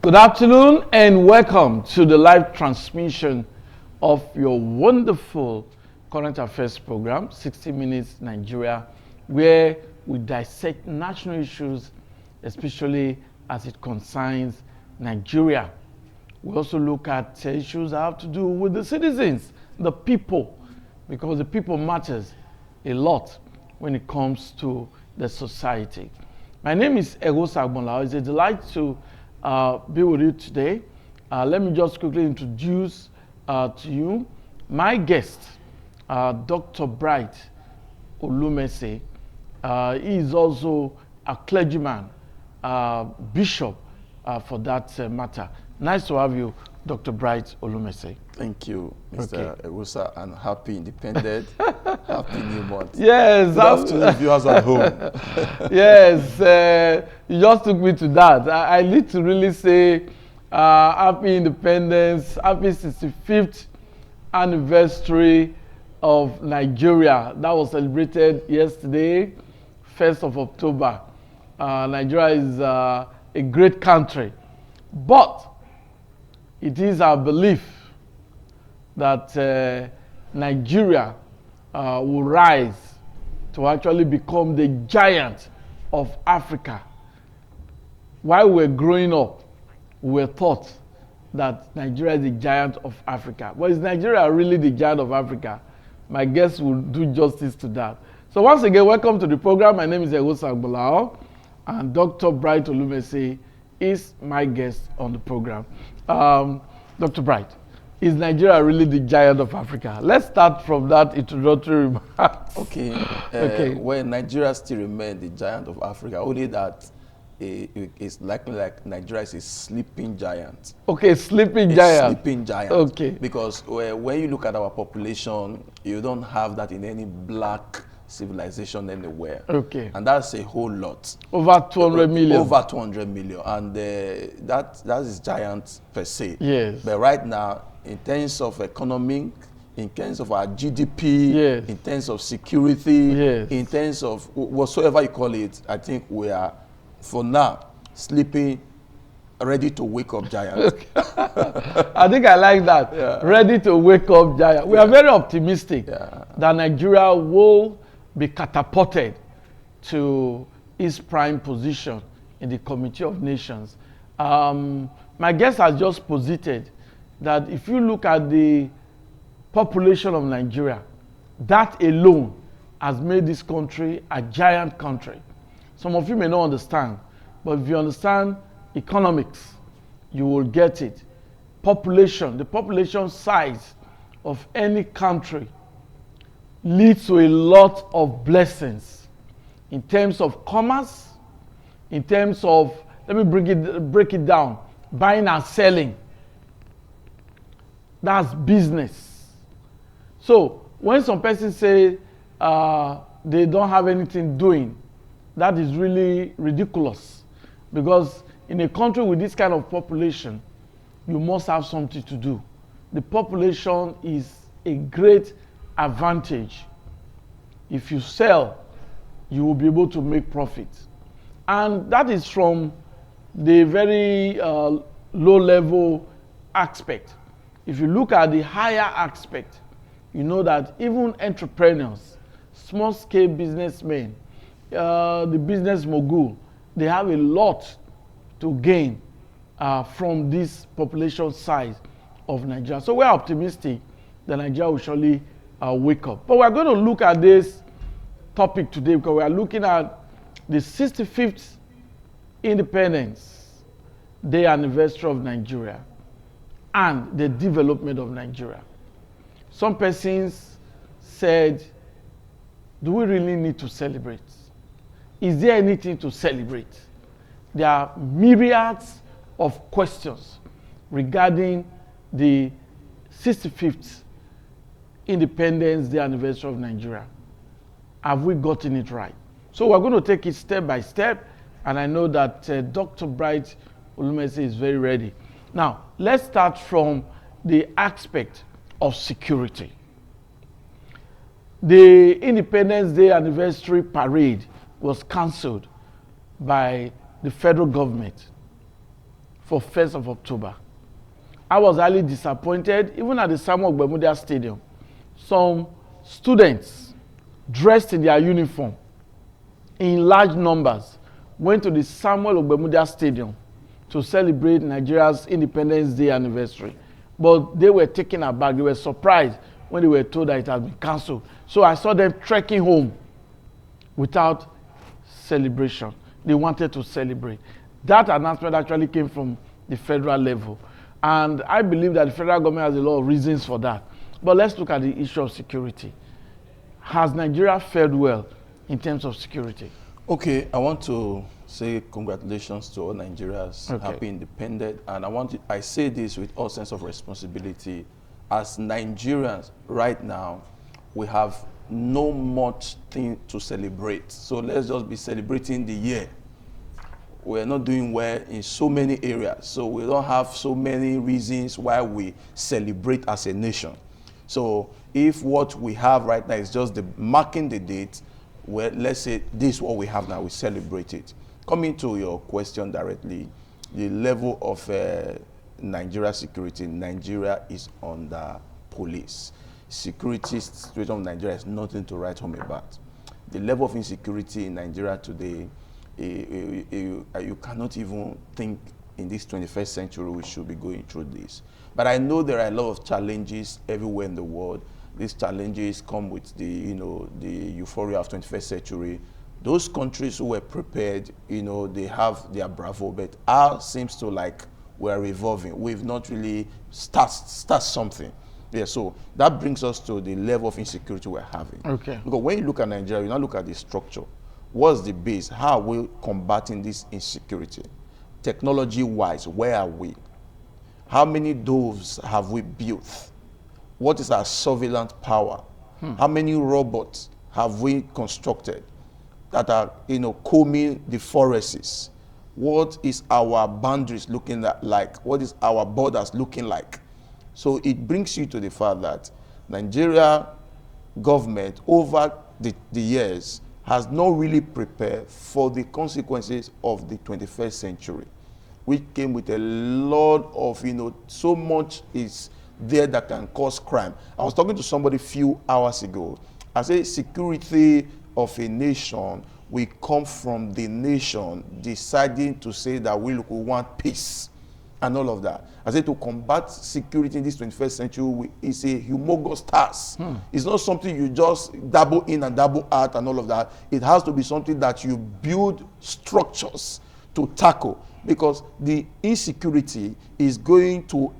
Good afternoon and welcome to the live transmission of your wonderful current affairs program, 60 Minutes Nigeria, where we dissect national issues, especially as it concerns Nigeria. We also look at issues that have to do with the citizens, the people, because the people matters a lot when it comes to the society. My name is Egosa Agbonlao. It's a delight to be with you today. Let me just quickly introduce to you my guest, Dr. Bright Olumese. He is also a clergyman, bishop for that matter. Nice to have you, Dr. Bright Olumese. Thank you, Mr. Egosa, and happy independent, happy new month. Yes. Good afternoon, viewers at home. Yes, you just took me to that. I need to really say happy independence, happy 65th anniversary of Nigeria. That was celebrated yesterday, 1st of October. Nigeria is a great country, but it is our belief that Nigeria will rise to actually become the giant of Africa. While we're growing up, we were taught that Nigeria is the giant of Africa. But is Nigeria really the giant of Africa? My guest will do justice to that. So once again, welcome to the program. My name is Egosa Agbonlao, and Dr. Bright Olumese is my guest on the program. Dr. Bright, is Nigeria really the giant of Africa? Let's start from that introductory remarks. Okay. Well, Nigeria still remains the giant of Africa, only that it's likely like Nigeria is a sleeping giant. Okay, sleeping giant. Sleeping giant. Okay. Because when you look at our population, you don't have that in any black civilization anywhere. Okay. And that's a whole lot. Over 200 million. Over 200 million. And that is giant per se. Yes. But right now, in terms of economic, in terms of our GDP, yes, in terms of security, yes, in terms of whatsoever you call it, I think we are, for now, sleeping, ready to wake up giant. I think I like that. Yeah. Ready to wake up giant. We are very optimistic that Nigeria will be catapulted to its prime position in the Committee of Nations. My guest has just posited that if you look at the population of Nigeria, that alone has made this country a giant country. Some of you may not understand, but if you understand economics, you will get it. Population, the population size of any country leads to a lot of blessings in terms of commerce, in terms of, let me break it down, buying and selling. That's business. So when some persons say they don't have anything doing, that is really ridiculous, because in a country with this kind of population, you must have something to do. The population is a great advantage. If you sell, you will be able to make profit. And that is from the very low-level aspect. If you look at the higher aspect, you know that even entrepreneurs, small-scale businessmen, the business mogul, they have a lot to gain from this population size of Nigeria. So we're optimistic that Nigeria will surely wake up. But we're going to look at this topic today because we are looking at the 65th Independence Day anniversary of Nigeria and the development of Nigeria. Some persons said, do we really need to celebrate? Is there anything to celebrate? There are myriads of questions regarding the 65th Independence Day anniversary of Nigeria. Have we gotten it right? So we're going to take it step by step, and I know that Dr. Bright Olumese is very ready. Now, let's start from the aspect of security. The Independence Day anniversary parade was cancelled by the federal government for 1st of October. I was highly disappointed, even at the Samuel Ogbemudia Stadium. Some students dressed in their uniform in large numbers went to the Samuel Ogbemudia Stadium to celebrate Nigeria's Independence Day anniversary. But they were taken aback. They were surprised when they were told that it had been cancelled. So I saw them trekking home without celebration. They wanted to celebrate. That announcement actually came from the federal level. And I believe that the federal government has a lot of reasons for that. But let's look at the issue of security. Has Nigeria fared well in terms of security? Okay, I want to say congratulations to all Nigerians, Okay. happy independent, and I say this with all sense of responsibility. As Nigerians right now, we have no much thing to celebrate. So let's just be celebrating the year. We're not doing well in so many areas, so we don't have so many reasons why we celebrate as a nation. So if what we have right now is just marking the date, well, let's say this is what we have now, we celebrate it. Coming to your question directly, the level of Nigeria security, Nigeria is under police. Security situation of Nigeria is nothing to write home about. The level of insecurity in Nigeria today, you cannot even think in this 21st century we should be going through this. But I know there are a lot of challenges everywhere in the world. These challenges come with the euphoria of 21st century. Those countries who were prepared, they have their bravo, but ours seems to like we're revolving. We've not really start something. Yeah, so that brings us to the level of insecurity we're having. Okay. Because when you look at Nigeria, you now look at the structure. What's the base? How are we combating this insecurity? Technology-wise, where are we? How many doves have we built? What is our surveillance power? How many robots have we constructed that are, combing the forests? What is our boundaries looking like? What is our borders looking like? So it brings you to the fact that Nigeria government over the years has not really prepared for the consequences of the 21st century, which came with a lot of, so much is there that can cause crime. I was talking to somebody a few hours ago. I said security of a nation will come from the nation deciding to say that we want peace and all of that. I said to combat security in this 21st century is a humongous task. It's not something you just dabble in and dabble out and all of that. It has to be something that you build structures to tackle, because the insecurity is going to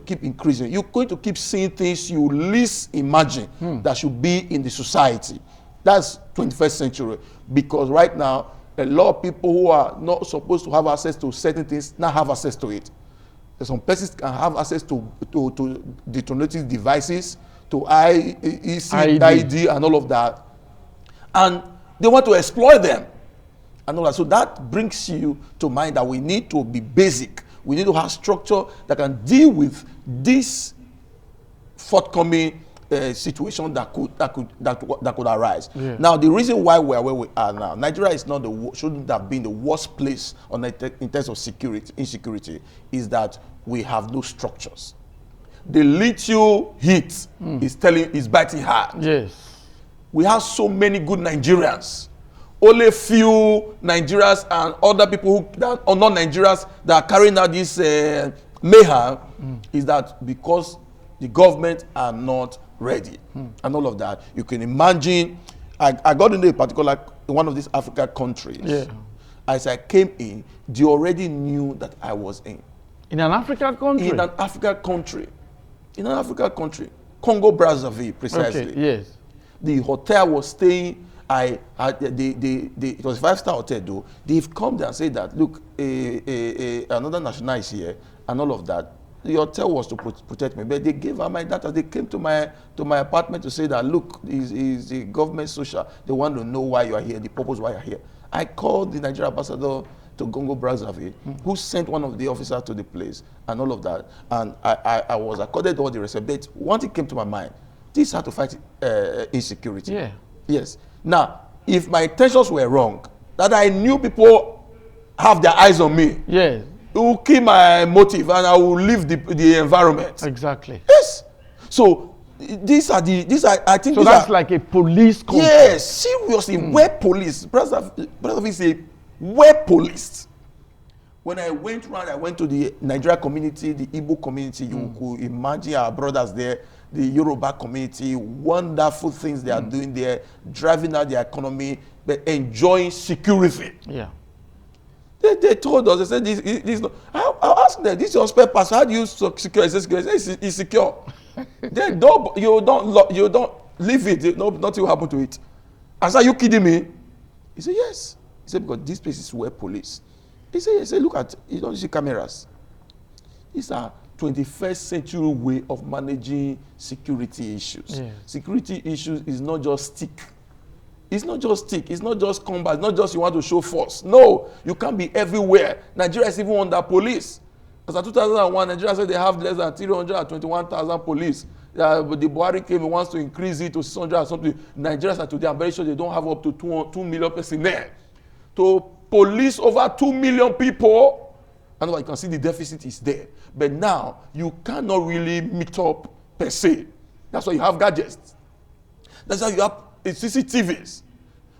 keep increasing. You're going to keep seeing things you least imagine that should be in the society. That's 21st century, because right now a lot of people who are not supposed to have access to certain things now have access to it. Some persons can have access to detonating devices, to IED and all of that, and they want to exploit them and all that. So that brings you to mind that we need to be basic. We need to have structure that can deal with this forthcoming situation that could arise. Yeah. Now, the reason why we are where we are now, Nigeria is not shouldn't have been the worst place in terms of insecurity, is that we have no structures. The little heat is biting hard. Yes. We have so many good Nigerians. Only few Nigerians and other people that are not Nigerians that are carrying out this mayhem is that because the government are not ready and all of that. You can imagine, I got into a particular one of these African countries. Yeah. As I came in, they already knew that I was in. In an African country? In an African country. In an African country. Congo Brazzaville, precisely. Okay, yes. The hotel I was staying, it was a 5-star hotel though. They've come there and said that, look, another national is here and all of that. The hotel was to protect me, but they gave her my data. They came to my apartment to say that, look, is the government social. They want to know why you are here, the purpose why you are here. I called the Nigerian ambassador to Congo Brazzaville, who sent one of the officers to the place and all of that. And I was accorded all the respect. But one thing came to my mind: this had to fight insecurity. Yeah. Yes. Now, if my intentions were wrong, that I knew people have their eyes on me. Yes. it will kill my motive and I will leave the environment. Exactly. Yes. So these are I think so that's like a police control. Yes, seriously, where police, brother say, where police. When I went to the Nigeria community, the Igbo community, you could imagine our brothers there, the Yoruba community, wonderful things they are doing there, driving out the economy, but enjoying security. Yeah. They told us, they said, this I asked them, this is your spare pass, how do you secure? It's secure. You don't leave it, nothing will happen to it. I said, are you kidding me? He said, yes. He said, because this place is where police. He said, look at, you don't see cameras. It's a 21st century way of managing security issues. Yes. Security issues is not just stick. It's not just stick. It's not just combat. It's not just you want to show force. No, you can't be everywhere. Nigeria is even under police. Because in 2001, Nigeria said they have less than 321,000 police. But the Buhari came and wants to increase it to 600 or something. Nigeria said today, I'm very sure they don't have up to 2 million personnel to police over 2 million people. And you can see the deficit is there. But now, you cannot really meet up per se. That's why you have gadgets. That's why you have CCTVs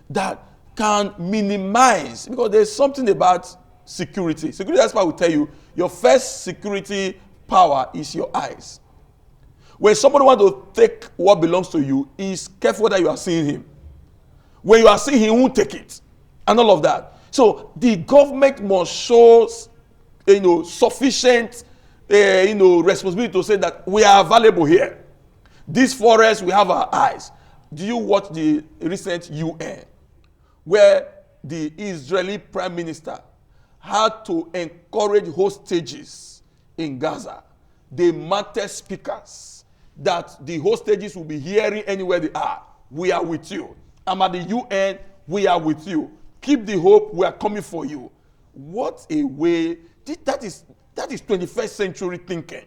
that can minimize, because there's something about security. Security expert will tell you, your first security power is your eyes. When somebody wants to take what belongs to you, he's careful whether you are seeing him. When you are seeing him, he won't take it. And all of that. So the government must show, sufficient, responsibility to say that we are available here. This forest, we have our eyes. Do you watch the recent UN, where the Israeli Prime Minister had to encourage hostages in Gaza? They mounted speakers that the hostages will be hearing anywhere they are. We are with you. I'm at the UN, we are with you. Keep the hope, we are coming for you. What a way, that is 21st century thinking.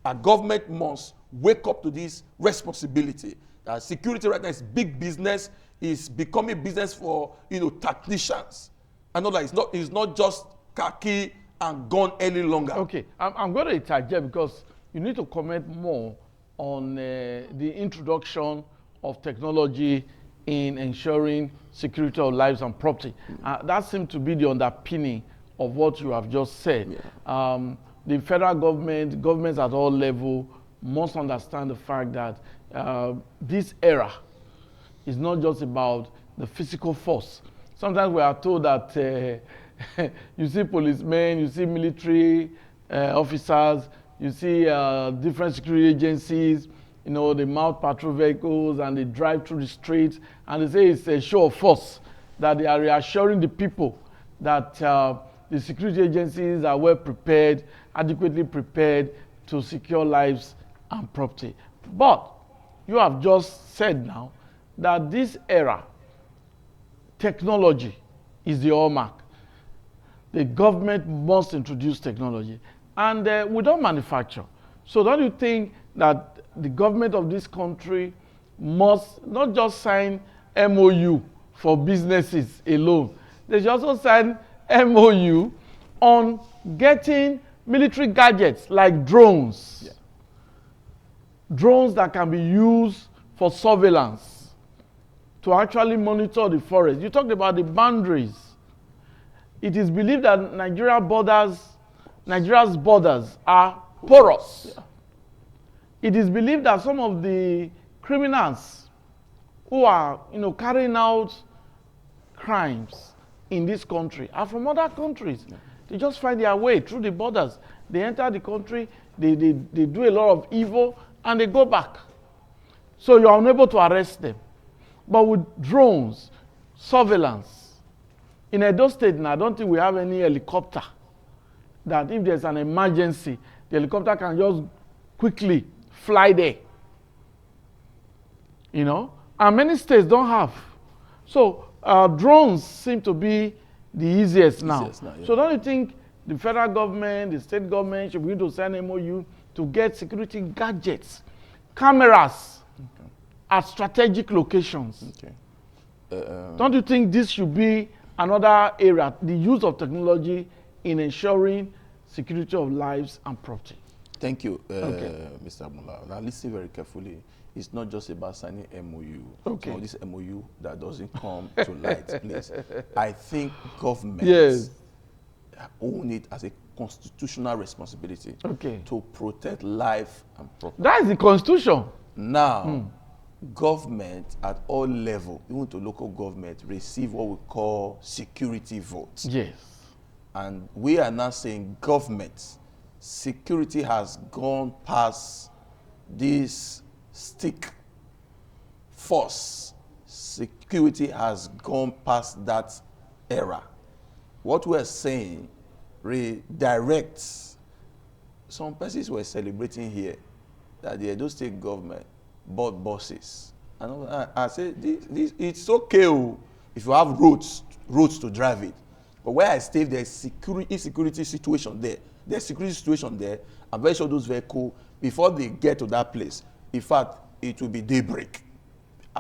A government must wake up to this responsibility. Security right now is big business, is becoming business for tacticians. And all that. It's not just khaki and gun any longer. Okay, I'm going to interject because you need to comment more on the introduction of technology in ensuring security of lives and property. That seems to be the underpinning of what you have just said. Yeah. The federal government, governments at all levels must understand the fact that this era is not just about the physical force. Sometimes we are told that you see policemen, you see military officers, you see different security agencies, they mount patrol vehicles and they drive through the streets and they say it's a show of force, that they are reassuring the people that the security agencies are well prepared, adequately prepared to secure lives and property. But you have just said now that this era, technology is the hallmark. The government must introduce technology. And we don't manufacture. So don't you think that the government of this country must not just sign MOU for businesses alone. They should also sign MOU on getting military gadgets like drones. Yeah. Drones that can be used for surveillance to actually monitor the forest. You talked about the boundaries. It is believed that Nigeria's borders are porous. Yeah. It is believed that some of the criminals who are, carrying out crimes in this country are from other countries. Yeah. They just find their way through the borders. They enter the country, they do a lot of evil, and they go back. So you are unable to arrest them. But with drones, surveillance, in Edo State now, I don't think we have any helicopter that if there's an emergency, the helicopter can just quickly fly there. And many states don't have. So drones seem to be the easiest now. Yeah. So don't you think the federal government, the state government should begin to sign MOU to get security gadgets, cameras at strategic locations? Okay. Don't you think this should be another area, the use of technology in ensuring security of lives and property. Thank you, Okay. Mr. Abdullah. Now listen very carefully. It's not just about signing MOU. Okay. Some of this MOU that doesn't come to light, please. I think government Yes. own it as a constitutional responsibility Okay. to protect life and property. That is the constitution. Now, government at all levels, even to local government, receive what we call security votes. Yes. And we are now saying government, security has gone past this stick force. Security has gone past that era. What we're saying redirects. Some persons were celebrating here that the Edo State government bought buses. And I said, it's okay if you have roads to drive it. But where I stay, there's insecurity situation there. There's security situation there. I'm very sure those vehicles, before they get to that place, in fact, it will be daybreak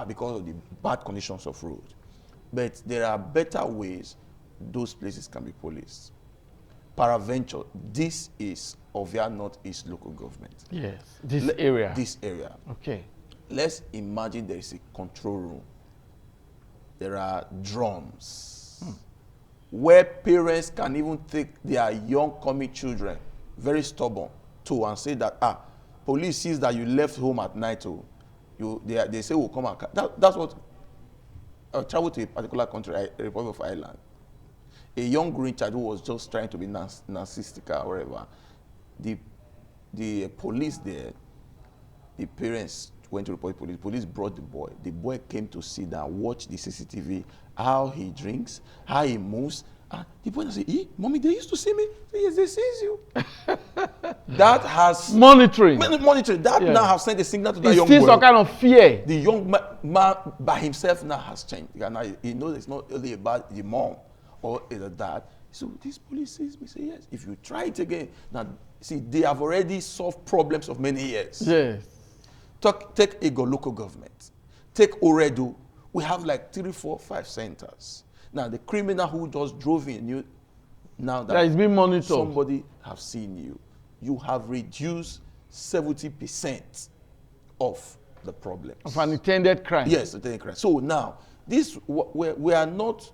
because of the bad conditions of road. But there are better ways those places can be policed. Paraventure, this is Ovia Northeast local government. Yes. This area. This area. Okay. Let's imagine there is a control room. There are drums where parents can even take their young coming children, very stubborn, to and say that, police sees that you left home at night, they say we'll come and that's what I traveled to a particular country, Republic of Ireland. A young green child who was just trying to be narcissistic or whatever. The police there, the parents went to report police. Police brought the boy. The boy came to sit down, watch the CCTV, how he drinks, how he moves. And the boy said, Mommy, they used to see me. Say, yes, they see you. That has monitoring. That now has sent a signal to that young It's still boy. some kind of fear. The young man by himself now has changed. Now he knows it's not only about the mom or the dad. So this police sees me, say yes. If you try it again, now see they have already solved problems of many years. Yes. Take Ego local government. Take Oredu. We have like 3, 4, 5 centers. Now the criminal who just drove in, now that is being monitored. Somebody have seen you. You have reduced 70% of the problems. Of an intended crime. Yes, intended crime. So now, we are not,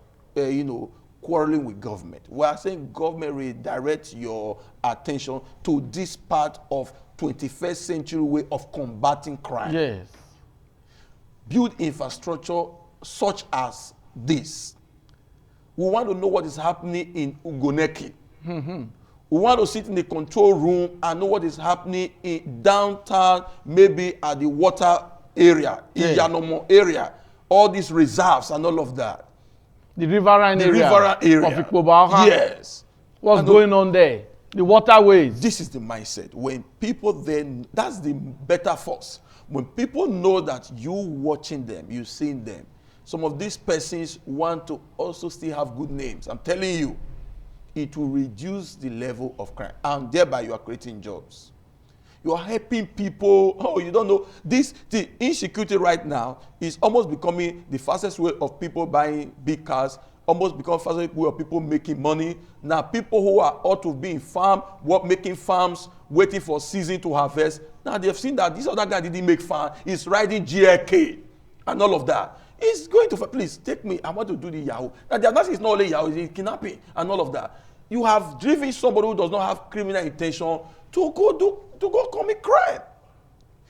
quarreling with government. We are saying government redirect your attention to this part of 21st century way of combating crime. Yes. Build infrastructure such as this. We want to know what is happening in Ugoneki. We want to sit in the control room and know what is happening in downtown, maybe at the water area, in Yanomo area, all these reserves and all of that. The riverine area. Of Ikpobaha. Yes. What's going on there? The waterways. This is the mindset. When people that's the better force. When people know that you watching them, you seeing them, some of these persons want to also still have good names. I'm telling you, it will reduce the level of crime. And thereby you are creating jobs. You are helping people. You don't know. The insecurity right now is almost becoming the fastest way of people buying big cars, almost become fastest way of people making money. Now people who are ought to be in farm, making farms, waiting for season to harvest. Now they've seen that this other guy didn't make farm. He's riding GLK and all of that. He's going to, please take me. I want to do the Yahoo. Now the other is not only Yahoo, it's kidnapping and all of that. You have driven somebody who does not have criminal intention to go commit crime.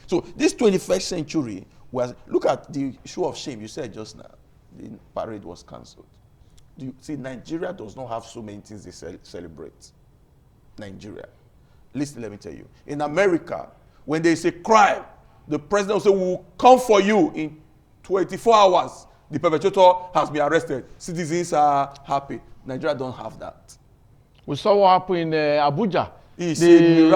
So this 21st century look at the show of shame you said just now. The parade was cancelled. You see, Nigeria does not have so many things they celebrate. Nigeria. Listen, let me tell you. In America, when there is a crime, the president will say, we will come for you in 24 hours. The perpetrator has been arrested. Citizens are happy. Nigeria don't have that. We saw what happened in Abuja. The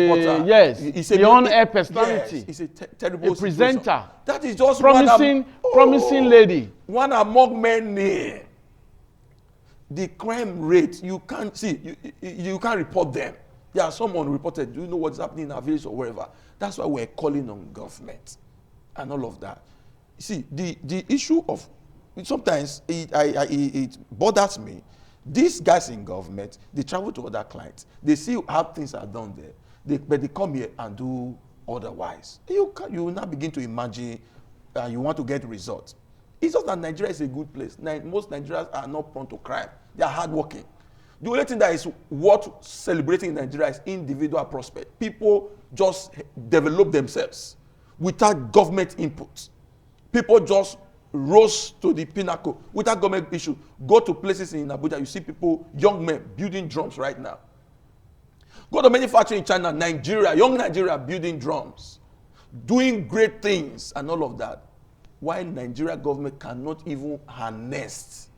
reporter. Yes, the on-air personality. Yes, it's a terrible presenter. Situation. That is just promising lady. One among many. The crime rate, you can't see, you can't report them. There are some unreported. Do you know what's happening in our village or wherever? That's why we're calling on government and all of that. See, the issue of, sometimes it bothers me These guys in government, they travel to other clients. They see how things are done there. But they come here and do otherwise. You will now begin to imagine you want to get results. It's just that Nigeria is a good place. Most Nigerians are not prone to crime. They are hardworking. The only thing that is worth celebrating in Nigeria is individual prospect. People just develop themselves without government input. People just rose to the pinnacle without government issue. Go to places in Abuja, you see people, young men building drums right now. Go to manufacturing in China, Nigeria, young Nigeria building drums, doing great things and all of that. Why Nigeria government cannot even harness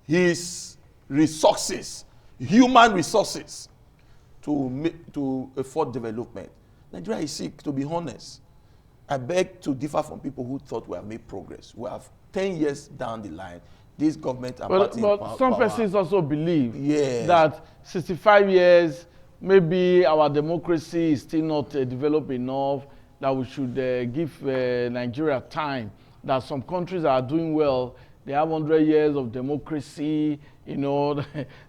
his resources, human resources, to afford development? Nigeria is sick, to be honest. I beg to differ from people who thought we have made progress. We have 10 years down the line, this government are but some power. persons also believe Yes. that 65 years, maybe our democracy is still not developed enough, that we should give Nigeria time, that some countries are doing well, they have 100 years of democracy, you know.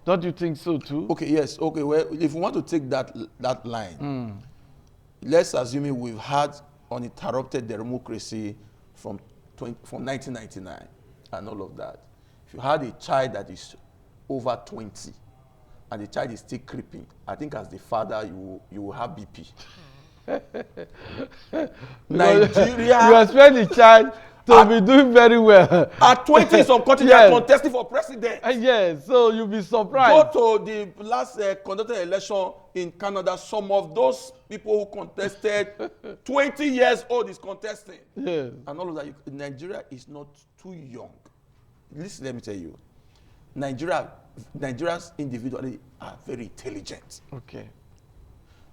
Don't you think so too? Okay, yes. Okay, well, if we want to take that line, let's assume we've had uninterrupted democracy from 1999 and all of that. If you had a child that is over 20 and the child is still creeping, I think as the father you will have BP. Nigeria, you expect the child to be doing very well. At 20, some countries Yes. are contesting for president. Yes, so you'll be surprised. Go to the last conducted election in Canada. Some of those people who contested, 20 years old is contesting. Yes. And all of that. Nigeria is not too young. Listen, let me tell you. Nigerians individually are very intelligent. Okay.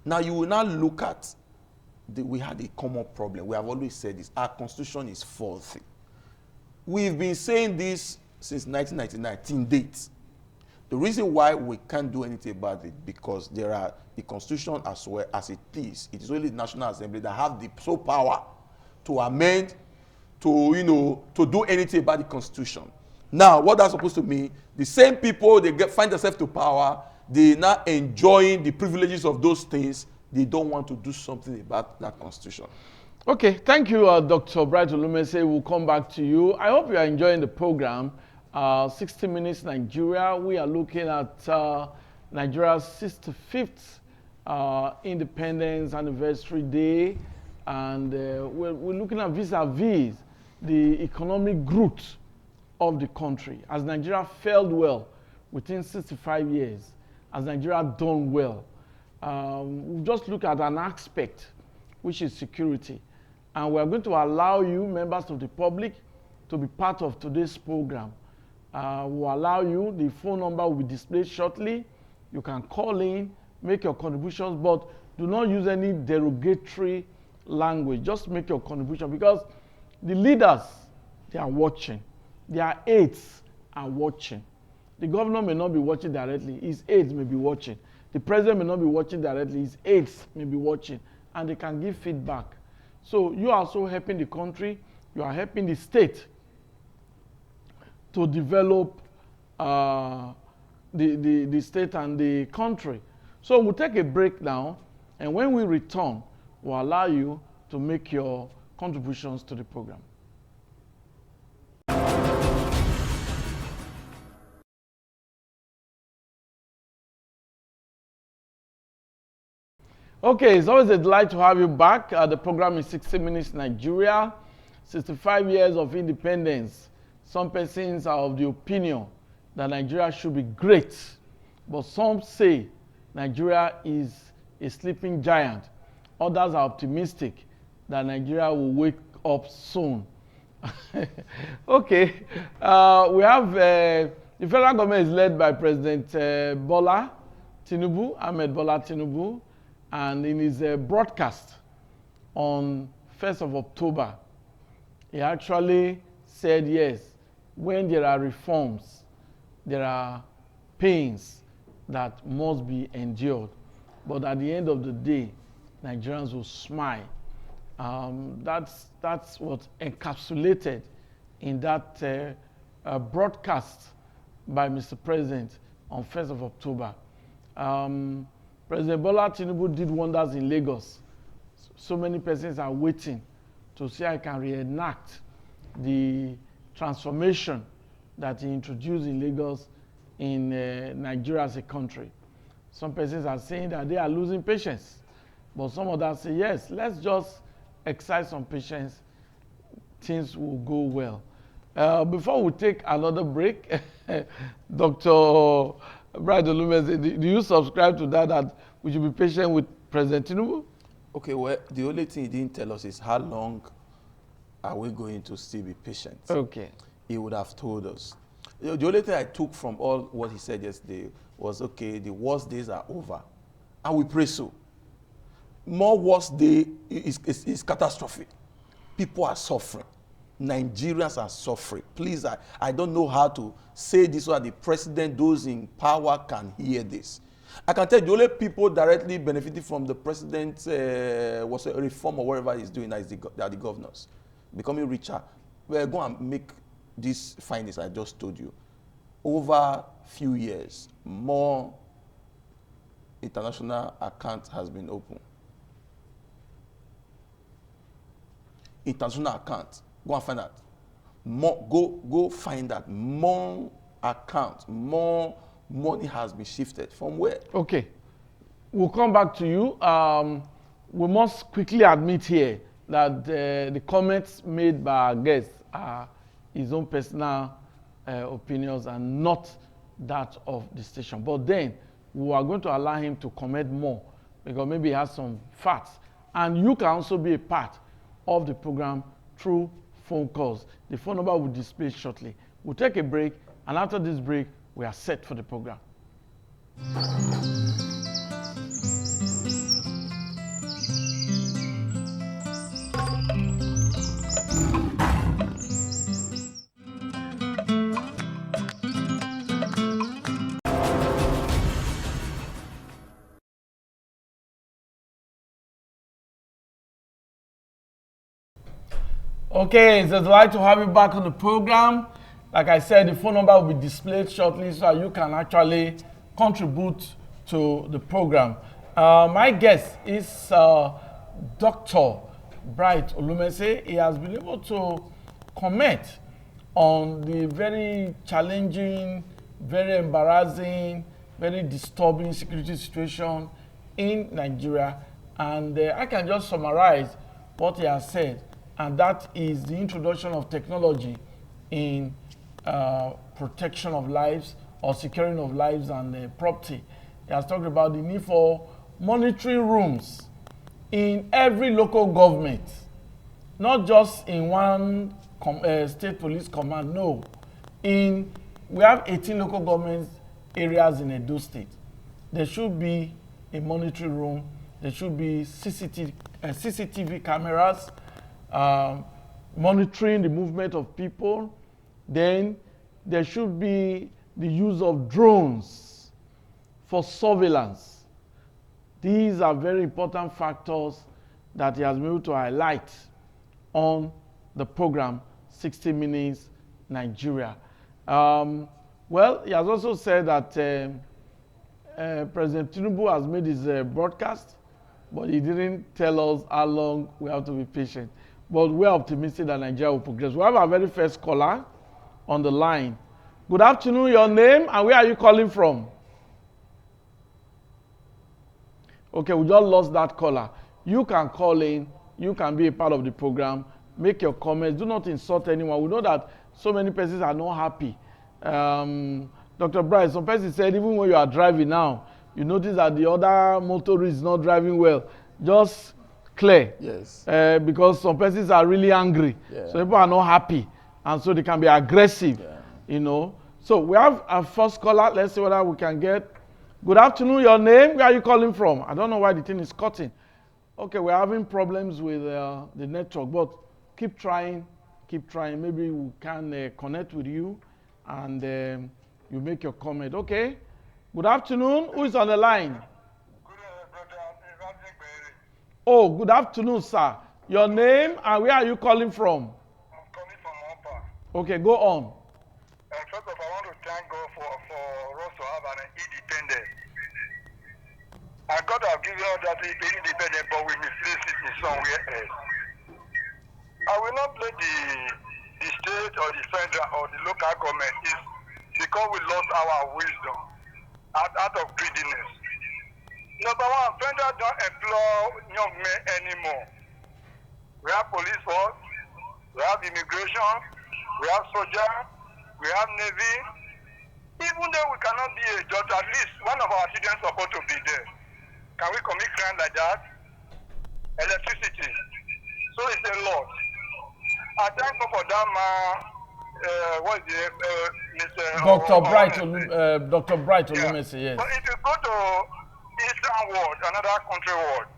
Now you will now look at, we had a common problem. We have always said this. Our constitution is faulty. We've been saying this since 1999, till date. The reason why we can't do anything about it, because there are the constitution as well as it is only the National Assembly that have the sole power to amend, to do anything about the constitution. Now, what that's supposed to mean, the same people, find themselves to power, they now enjoying the privileges of those things, they don't want to do something about that constitution. Okay, thank you, Dr. Bright Olumese. We'll come back to you. I hope you are enjoying the program. 60 Minutes Nigeria. We are looking at Nigeria's 65th Independence Anniversary Day. And we're looking at vis-a-vis the economic growth of the country. As Nigeria failed well within 65 years, as Nigeria done well, we'll just look at an aspect, which is security. And we're going to allow you, members of the public, to be part of today's program. We'll allow you, the phone number will be displayed shortly. You can call in, make your contributions, but do not use any derogatory language. Just make your contribution, because the leaders, they are watching. Their aides are watching. The governor may not be watching directly. His aides may be watching. The president may not be watching directly. His aides may be watching, and they can give feedback. So you are also helping the country. You are helping the state to develop the state and the country. So we'll take a break now, and when we return, we'll allow you to make your contributions to the program. Okay, it's always a delight to have you back. The program is 60 Minutes Nigeria, 65 years of independence. Some persons are of the opinion that Nigeria should be great, but some say Nigeria is a sleeping giant. Others are optimistic that Nigeria will wake up soon. Okay, we have, the federal government is led by President Bola Tinubu, Ahmed Bola Tinubu. And in his broadcast on 1st of October, he actually said, yes, when there are reforms, there are pains that must be endured. But at the end of the day, Nigerians will smile. That's what encapsulated in that broadcast by Mr. President on 1st of October. President Bola Tinubu did wonders in Lagos. So many persons are waiting to see how he can reenact the transformation that he introduced in Lagos in Nigeria as a country. Some persons are saying that they are losing patience, but some others say, yes, let's just exercise some patience, things will go well. Before we take another break, Dr. Bright Olumese, do you subscribe to that we should be patient with President Tinubu? Okay, well, the only thing he didn't tell us is how long are we going to still be patient? Okay. He would have told us. The only thing I took from all what he said yesterday was, okay, the worst days are over. And we pray so. More worst day is catastrophe. People are suffering. Nigerians are suffering. Please, I don't know how to say this so that the president, those in power, can hear this. I can tell you the only people directly benefiting from the president's was a reform or whatever he's doing are the governors. Becoming richer. We're going to make these findings I just told you. Over few years, more international account has been opened. International account. Go and find that. More, go find that. More accounts, more money has been shifted. From where? Okay. We'll come back to you. We must quickly admit here that the comments made by our guests are his own personal opinions and not that of the station. But then we are going to allow him to comment more because maybe he has some facts. And you can also be a part of the program through phone calls. The phone number will display shortly. We'll take a break, and after this break, we are set for the program. Okay, it's a delight to have you back on the program. Like I said, the phone number will be displayed shortly so that you can actually contribute to the program. My guest is Dr. Bright Olumese. He has been able to comment on the very challenging, very embarrassing, very disturbing security situation in Nigeria. And I can just summarize what he has said. And that is the introduction of technology in protection of lives or securing of lives and property. He has talked about the need for monitoring rooms in every local government, not just in one state police command. No, we have 18 local government areas in Edo State. There should be a monitoring room. There should be CCTV cameras. Monitoring the movement of people. Then there should be the use of drones for surveillance. These are very important factors that he has been able to highlight on the program 60 Minutes Nigeria. Well, he has also said that President Tinubu has made his broadcast, but he didn't tell us how long we have to be patient. But we're optimistic that Nigeria will progress. We have our very first caller on the line. Good afternoon, your name and where are you calling from? Okay, we just lost that caller. You can call in, you can be a part of the program, make your comments, do not insult anyone. We know that so many persons are not happy. Dr. Bright, some persons said even when you are driving now, you notice that the other motorist is not driving well. Just clear. Yes. Because some persons are really angry. Yeah. So people are not happy. And so they can be aggressive, you know. So we have our first caller. Let's see whether we can get. Good afternoon, your name. Where are you calling from? I don't know why the thing is cutting. Okay, we're having problems with the network, but keep trying. Maybe we can connect with you and you make your comment. Okay. Good afternoon. Who is on the line? Oh, good afternoon, sir. Your name and where are you calling from? I'm calling from Opa. Okay, go on. First of all, I want to thank God for us to have an And God have given us that independent, but we misplace it in somewhere else. I will not blame the state or the federal or the local government. It's because we lost our wisdom out of greediness. Number one, federal don't employ young men anymore. We have police force, we have immigration, we have soldiers, we have navy. Even though we cannot be a judge, at least one of our children is supposed to be there. Can we commit crime like that? Electricity. So it's a lot. I thank God for that man. What is it? Mr. Dr. Bright Olumesi, yes. But if you go to Eastern world, another country world,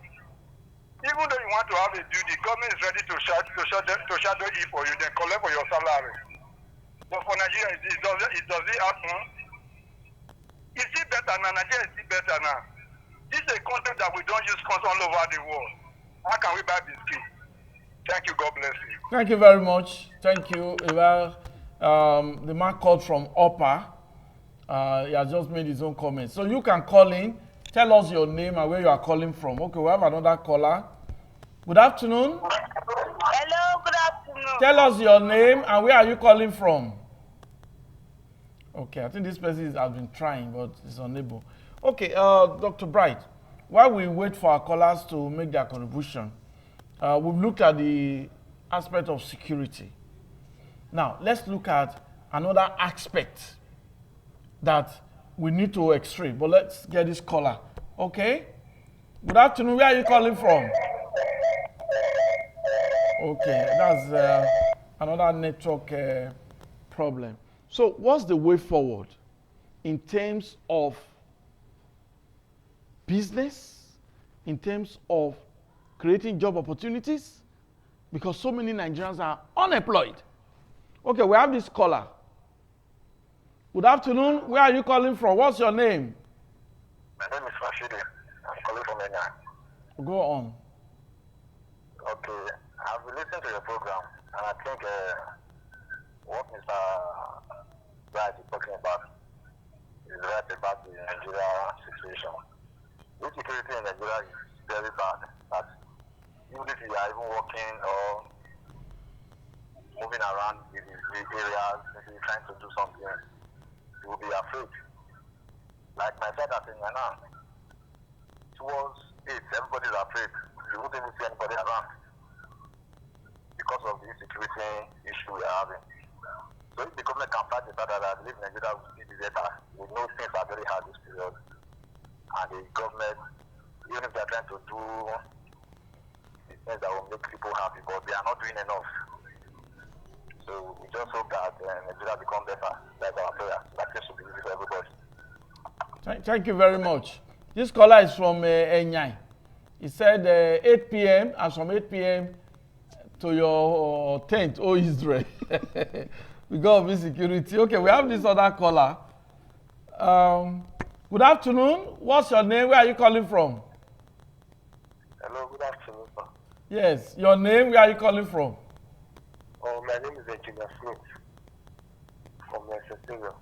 even though you want to have a duty, government is ready to shadow it for you, then collect for your salary. But for Nigeria, it doesn't happen. It's still better now. Nigeria is still better now. This is a country that we don't use guns all over the world. How can we buy biscuit? Thank you. God bless you. Thank you very much. Thank you. The man called from Upper. He has just made his own comment. So you can call in. Tell us your name and where you are calling from. Okay, we have another caller. Good afternoon. Hello, good afternoon. Tell us your name and where are you calling from? Okay, I think this person has been trying but is unable. Okay, Dr. Bright, while we wait for our callers to make their contribution, we've looked at the aspect of security. Now, let's look at another aspect that we need to x-ray, but let's get this caller. Okay? Good afternoon, where are you calling from? Okay, that's another network problem. So what's the way forward in terms of business, in terms of creating job opportunities? Because so many Nigerians are unemployed. Okay, we have this caller. Good afternoon, where are you calling from? What's your name? My name is Rashidi. I'm calling from Enya. Go on. Okay, I've been listening to your program, and I think what Mr. Bright is talking about is right about the Nigeria situation. Insecurity in Nigeria is very bad. That even if you are even working or moving around the areas, if you're trying to do something, you will be afraid. Like my side as in Ghana, towards 8, everybody is afraid. You wouldn't even see anybody around because of the insecurity issue we are having. So if the government can fight the fact that I believe Nigeria will be better, we know things are very hard this period. And the government, even if they are trying to do the things that will make people happy, but they are not doing enough. So we just hope that Nigeria become better. That's our prayer. That seems to be easy for everybody. Thank you very much. This caller is from Enyai. He said 8 p.m. and from 8 p.m. to your tent, oh Israel. Because of insecurity. Okay, we have this other caller. Good afternoon. What's your name? Where are you calling from? Hello, good afternoon, sir. Yes, your name. Where are you calling from? Oh, my name is Engineer Smith from Nigeria.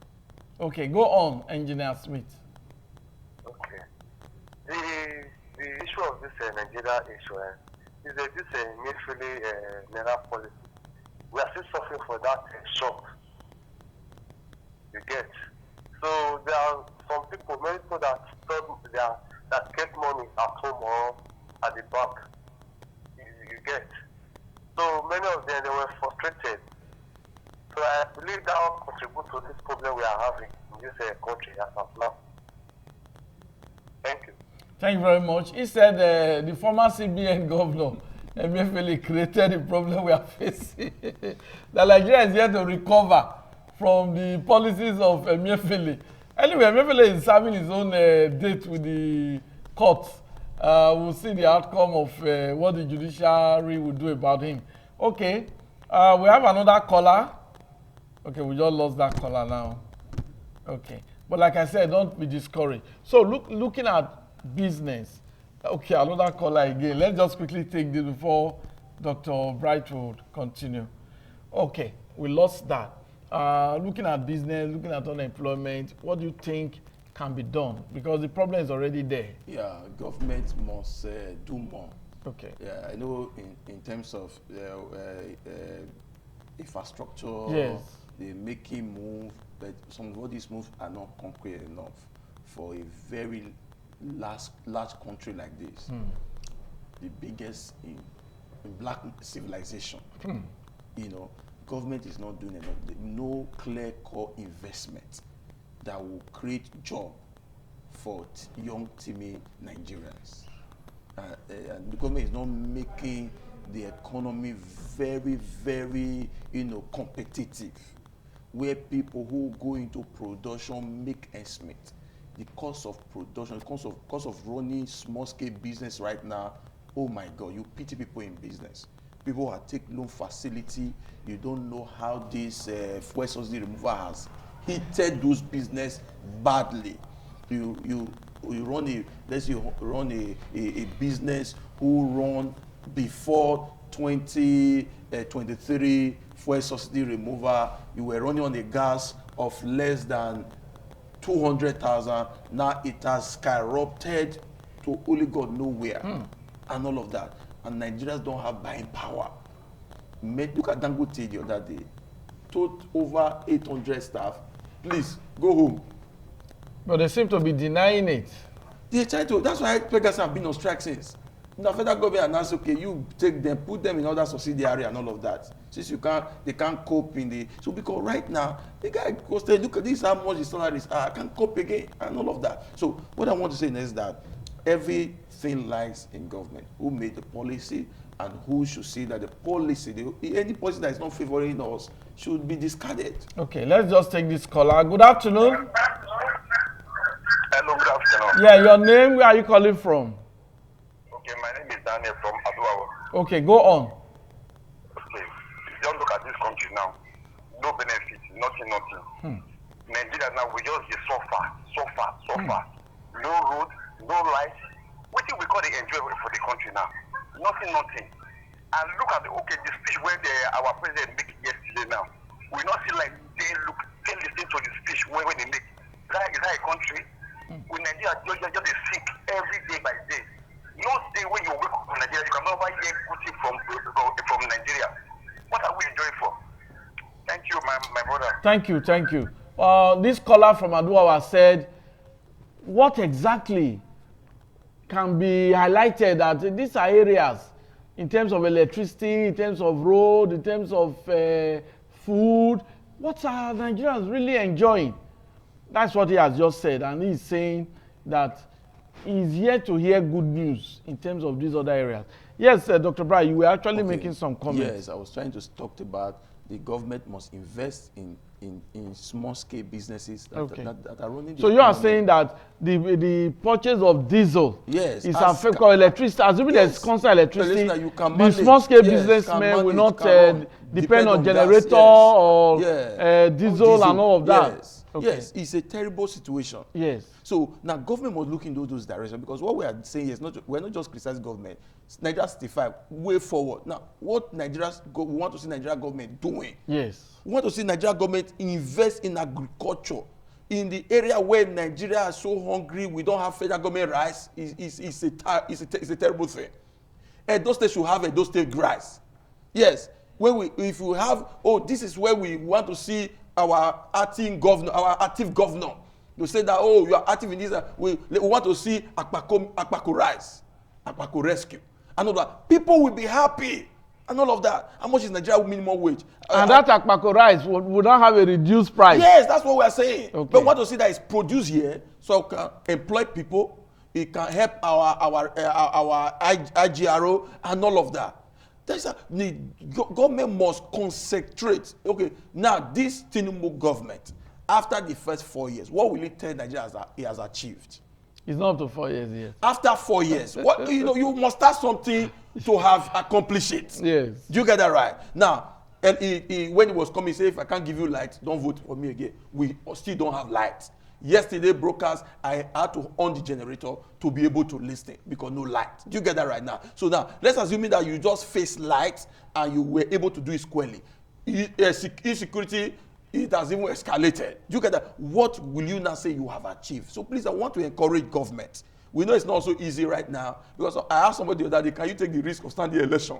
Okay, go on, Engineer Smith. Okay. The issue of this Nigeria issue is this military naira policy. We are still suffering for that shock. You get. So there are some people, many people that get money at home or at the bank. You get. So many of them, they were frustrated. So I believe that will contribute to this problem we are having in this country as of now. Thank you. Thank you very much. He said the former CBN governor, Emefiele, created the problem we are facing. That Nigeria is yet to recover from the policies of Emefiele. Anyway, Emefiele is serving his own date with the courts. We'll see the outcome of what the judiciary will do about him. Okay, we have another caller. Okay, we just lost that caller now. Okay, but like I said, don't be discouraged. So looking at business. Okay, another caller again. Let's just quickly take this before Dr. Bright would continue. Okay, we lost that. Looking at business, looking at unemployment, what do you think can be done? Because the problem is already there. Yeah, government must do more. Okay. Yeah, I know in terms of infrastructure, Yes. they're making move, but some of these moves are not concrete enough for a very large country like this. The biggest in black civilization. You know, government is not doing enough. No clear core investment that will create job for young timid Nigerians. And the government is not making the economy very, very, competitive, where people who go into production make ends meet. The cost of production, the cost of running small-scale business right now, oh my God, you pity people in business. People who take loan facility, you don't know how this fuel subsidy removal has hit those business badly. You run a business who run before 2023 fuel subsidy removal. You were running on a gas of less than 200,000. Now it has skyrocketed to only God know where, and all of that. And Nigerians don't have buying power. Look at Dangote the other day. Told over 800 staff, please go home. But they seem to be denying it. They try to. That's why Pegasus have been on strike since. The federal government announced, okay, you take them, put them in other subsidiary and all of that. Since they can't cope in the. So because right now, the guy goes there, look at this, how much the salaries are, I can't cope again, and all of that. So what I want to say is that everything lies in government. Who made the policy and who should see that the policy, any policy that is not favoring us, should be discarded. Okay, let's just take this caller. Good afternoon. Hello, good afternoon. Yeah, your name, where are you calling from? Okay, my name is Daniel from Aduawa. Okay, go on. Okay, just look at this country now. No benefit, nothing. Nigeria now, we just suffer. No road, no light. What do we call the enjoyment for the country now? Nothing. And look at the speech where our president made yesterday now. We not see like they listen to the speech when they make. Is that a country? With Nigeria, just sick every day by day. No day when you wake up in Nigeria, you can never hear good thing from Nigeria. What are we enjoying for? Thank you, my brother. Thank you. This caller from Aduawa said, what exactly can be highlighted that these are areas in terms of electricity, in terms of road, in terms of food, what are Nigerians really enjoying? That's what he has just said, and he's saying that he's yet to hear good news in terms of these other areas. Yes, Dr. Brian, you were actually making some comments. Yes, I was trying to talk about the government must invest in small-scale businesses that are running. So you are saying that the purchase of diesel is affecting electricity, assuming there's constant electricity, the small-scale businessmen will not depend on generator or diesel and all of that. Yes, it's a terrible situation. Yes. So now government must look into those directions, because what we are saying is we're not just criticizing government. Nigeria 65 way forward. Now, what we want to see Nigeria government doing? Yes. We want to see Nigeria government invest in agriculture in the area where Nigeria is so hungry. We don't have federal government rice. It's a terrible thing. Edo State should have Edo State rice. Yes. If we have, this is where we want to see our active governor. You say that, you are active in this. We want to see Akpako rice, Akpako rescue, and all that. People will be happy, and all of that. How much is Nigeria minimum wage? And that Akpako rice would not have a reduced price. Yes, that's what we are saying. Okay. But we want to see that it's produced here, so it can employ people. It can help our IGRO and all of that. The government must concentrate. Okay, now this Tinubu government, after the first 4 years, what will it tell Nigeria he has achieved? It's not up to 4 years yet. After 4 years, you must start something to have accomplished it. Yes. Do you get that right? Now, and when he was coming, he said, if I can't give you light, don't vote for me again. We still don't have light. Yesterday, brokers, I had to on the generator to be able to listen because no light. Do you get that right now? So now, let's assume that you just face light and you were able to do it squarely. Insecurity it has even escalated. You get that? What will you now say you have achieved? So please, I want to encourage government. We know it's not so easy right now because I asked somebody the other day, can you take the risk of standing election?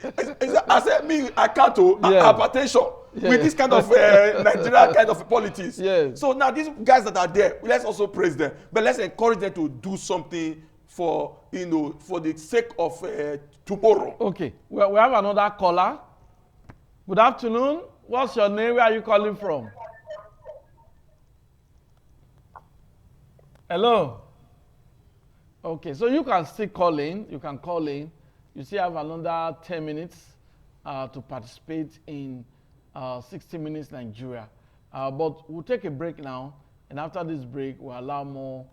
I said, me, I can't do hypertension with this kind of Nigeria kind of politics. Yes. So now these guys that are there, let's also praise them, but let's encourage them to do something for, you know, for the sake of tomorrow. Okay, well, we have another caller. Good afternoon. What's your name? Where are you calling from? Hello. Okay, so you can still call in. You can call in. You still have another 10 minutes to participate in 60 Minutes Nigeria. But we'll take a break now. And after this break, we'll allow more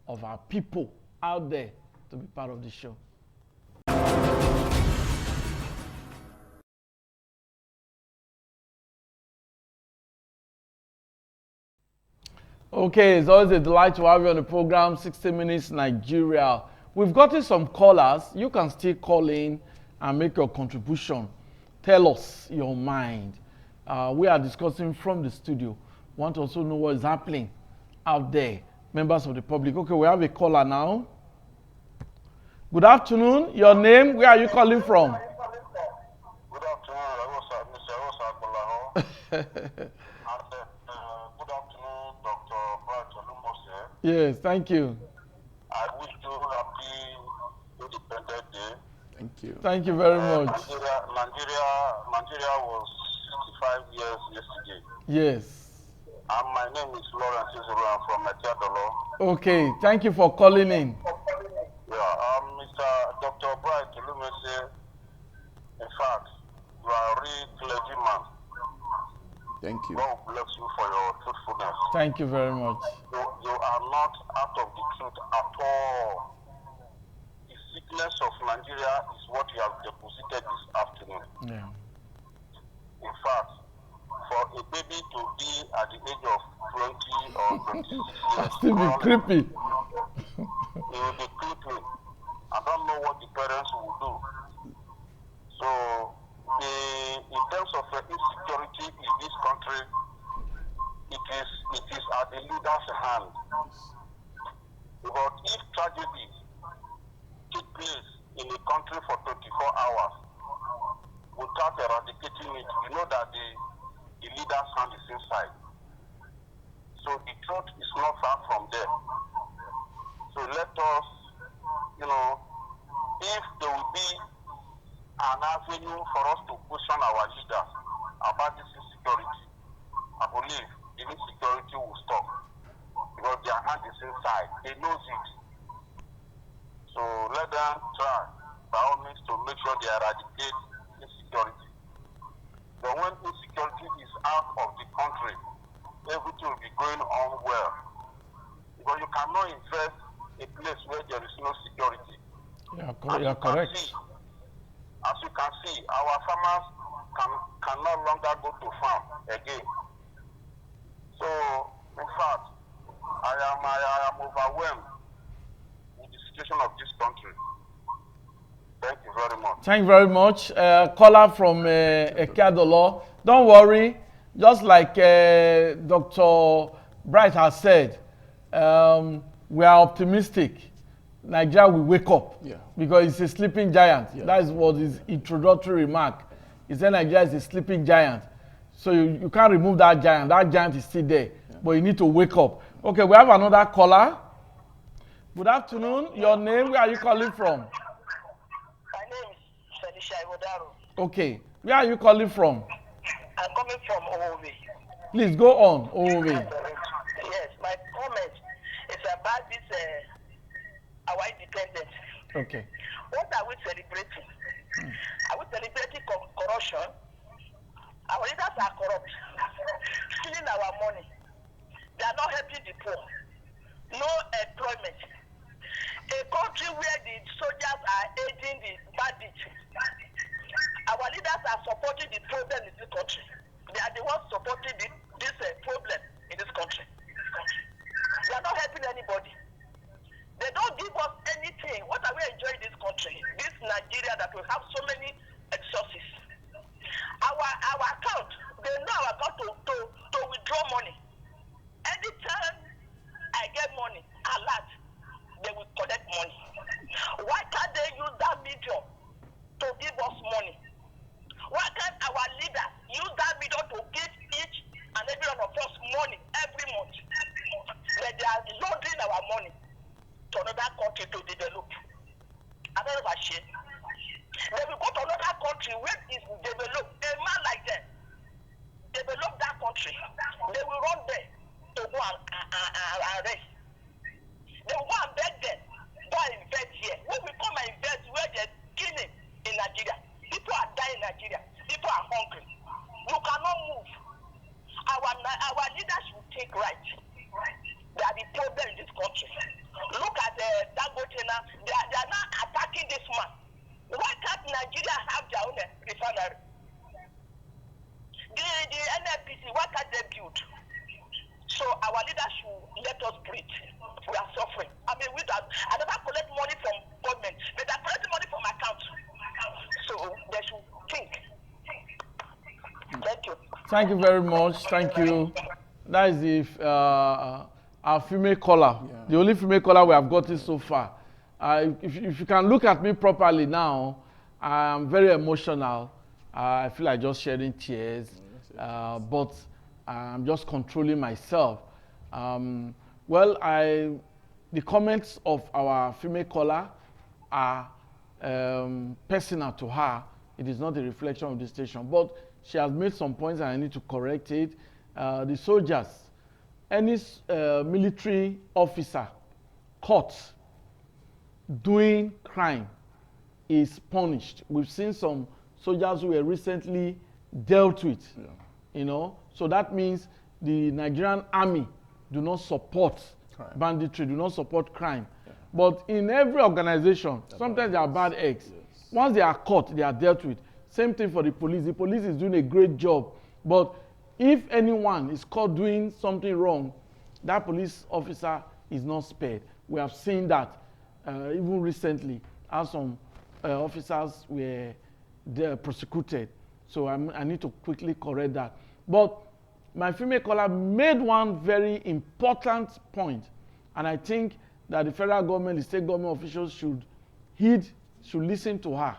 of our people out there to be part of the show. Okay, it's always a delight to have you on the program, 60 Minutes Nigeria. We've gotten some callers. You can still call in and make your contribution. Tell us your mind. We are discussing from the studio. Want to also know what is happening out there, members of the public. Okay, we have a caller now. Good afternoon. Your name? Where are you calling from? Good afternoon, Mr. Osagolaho. Good afternoon, Dr. Bright Olumose. Yes, thank you. I wish you happy Independent Day. Thank you. Thank you very much. Nigeria was 65 years yesterday. Yes. And my name is Lawrence Izuru. I'm from Ekiadolo. Okay, thank you for calling in. Yeah, Mr. Dr. Bright Olumose, in fact, you are a real clergyman. Thank you. God bless you for your truthfulness. Thank you very much. You are not out of the truth at all. The sickness of Nigeria is what you have deposited this afternoon. Yeah. In fact, for a baby to be at the age of 20 or 26 years, Still be creepy. it will be creepy. I don't know what the parents will do. So, in terms of insecurity in this country, it is at the leader's hand. But if tragedy take place in a country for 24 hours without eradicating it, you know that the leader's hand is inside. So the truth is not far from there. So let us, if there will be an avenue for us to question our leaders about this insecurity, I believe the insecurity will stop because their hand is inside. They know it. So let them try by all means to make sure they eradicate insecurity. But when insecurity is out of the country, everything will be going on well. Because you cannot invest in a place where there is no security. You're correct. As you can see, our farmers can no longer go to farm again. So, in fact, I am overwhelmed with the situation of this country. Thank you very much. Thank you very much. Caller from Ekiadolo. Don't worry. Just like Dr. Bright has said, we are optimistic. Nigeria will wake up because it's a sleeping giant. Yeah. That is what his introductory remark. He said Nigeria is a sleeping giant. So you can't remove that giant. That giant is still there. Yeah. But you need to wake up. Okay, we have another caller. Good afternoon. Your name, where are you calling from? My name is Felicia Iwodaro. Okay. Where are you calling from? I'm coming from Owe. Please go on, Owe. Yes, my comment is about this our independence. Okay. What are we celebrating? Are we celebrating corruption? Our leaders are corrupt, stealing our money. They are not helping the poor. No employment. A country where the soldiers are aiding the bandits. Our leaders are supporting the problem in this country. They are the ones supporting this problem in this country. They are not helping anybody. They don't give us anything. What are we enjoying in this country? This Nigeria that we have so many resources. Our account, they know our account to another country to develop. Another machine. They will go to another country where is developed. A man like them develop that country. They will run there to go and rest. They will go and beg them. Go and invest here. We will come and invest where they're killing in Nigeria. People are dying in Nigeria. People are hungry. You cannot move. Our leaders should think right. They are the problem in this country. Look at Dangote now. They are now attacking this man. Why can't Nigeria have their own refinery? The NNPC, why can't they build? So our leaders should let us breathe. We are suffering. I mean, I never collect money from government, but I collect money from account. So they should think. Thank you. Thank you very much. Thank you. That is the our female caller. Yeah. The only female caller we have gotten so far. If you can look at me properly now, I'm very emotional. I feel like just shedding tears, but I'm just controlling myself. Well, the comments of our female caller are personal to her. It is not a reflection of the station, but she has made some points and I need to correct it. The soldiers, any military officer caught doing crime is punished. We've seen some soldiers who were recently dealt with, you know. So that means the Nigerian army do not support banditry, do not support crime. Yeah. But in every organization, sometimes there are bad eggs. Yes. Once they are caught, they are dealt with. Same thing for the police. The police is doing a great job. But if anyone is caught doing something wrong, that police officer is not spared. We have seen that even recently, as some officers were prosecuted. So I need to quickly correct that. But my female caller made one very important point, and I think that the federal government, the state government officials should listen to her.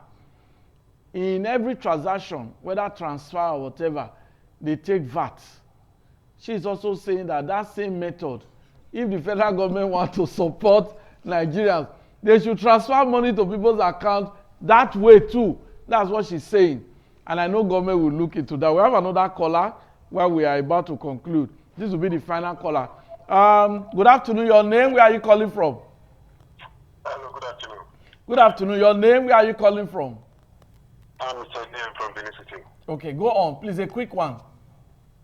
In every transaction, whether transfer or whatever, they take VAT. She is also saying that same method, if the federal government wants to support Nigerians, they should transfer money to people's account that way too. That's what she's saying. And I know government will look into that. We have another caller where we are about to conclude. This will be the final caller. Good afternoon. Your name, where are you calling from? Hello, good afternoon. Good afternoon. Your name, where are you calling from? I'm Mr. Liam from Benin City. Okay, go on. Please, a quick one.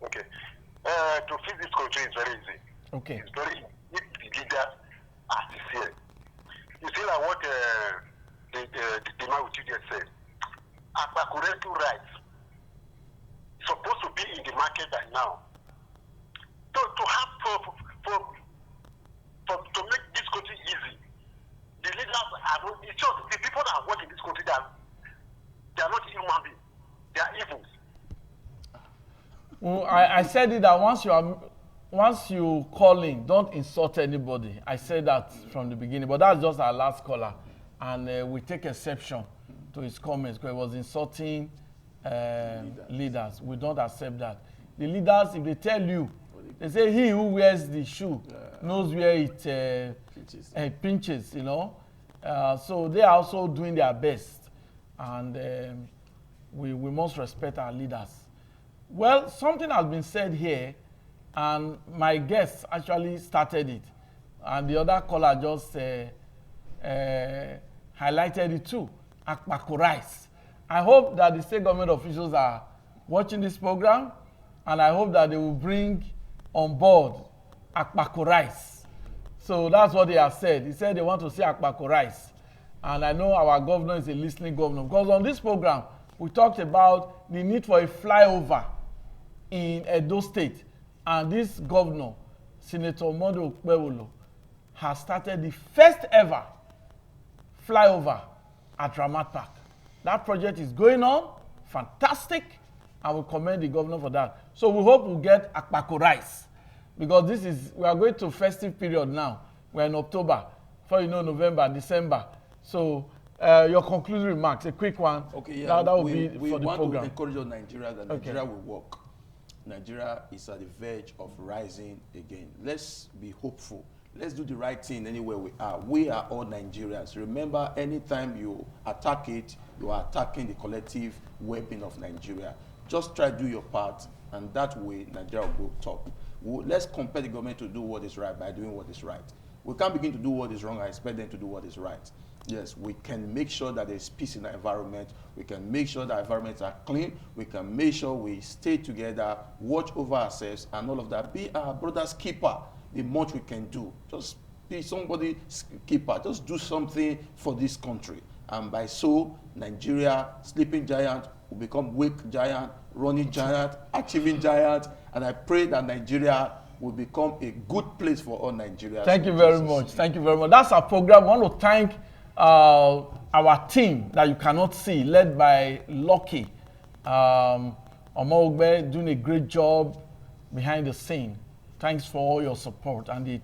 Okay. To fix this country is very easy. Okay. It's very easy. If the leaders are sincere. You see like what the man with you just said. Agbakurentu rights supposed to be in the market right now. So to have to make this country easy, the leaders are not. It's just the people that are working in this country they are not human beings. They are evils. Well, I said it that once you call in, don't insult anybody. I said that from the beginning, but that's just our last caller, and we take exception to his comments because he was insulting leaders. We don't accept that. The leaders, if they tell you, they say he who wears the shoe knows where it pinches, you know. So they are also doing their best, and we must respect our leaders. Well, something has been said here, and my guest actually started it, and the other caller just highlighted it too. Akpako rice. I hope that the state government officials are watching this program, and I hope that they will bring on board Akpako rice. So that's what they have said. He said they want to see Akpako rice. And I know our governor is a listening governor, because on this program, we talked about the need for a flyover in Edo State. And this governor, Senator Monday Okpebholo, has started the first ever flyover at Ramat Park. That project is going on, fantastic, and we commend the governor for that. So we hope we'll get Akpako rice, because we are going to festive period now. We're in October, before you know November, December. So your concluding remarks, a quick one. Okay, yeah. That will be for the program. We want to encourage Nigeria that Nigeria will work. Nigeria is at the verge of rising again. Let's be hopeful. let's do the right thing anywhere we are. We are all Nigerians. Remember, anytime you attack it, you are attacking the collective well-being of Nigeria. Just try to do your part, and that way Nigeria will go top. Let's compel the government to do what is right by doing what is right. We can't begin to do what is wrong and expect them to do what is right. Yes, we can make sure that there's peace in the environment. We can make sure that environments are clean. We can make sure we stay together, watch over ourselves, and all of that. Be our brother's keeper. The much we can do. Just be somebody's keeper. Just do something for this country. And by so, Nigeria, sleeping giant, will become wake giant, running giant, achieving giant. And I pray that Nigeria will become a good place for all Nigerians. Thank you very much. Thank you very much. That's our program. I want to thank our team that you cannot see, led by Lucky Omogbe, doing a great job behind the scene. Thanks for all your support, and the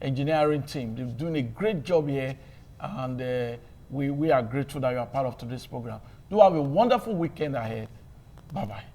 engineering team. They're doing a great job here, and we are grateful that you are part of today's program. Do have a wonderful weekend ahead. Bye-bye.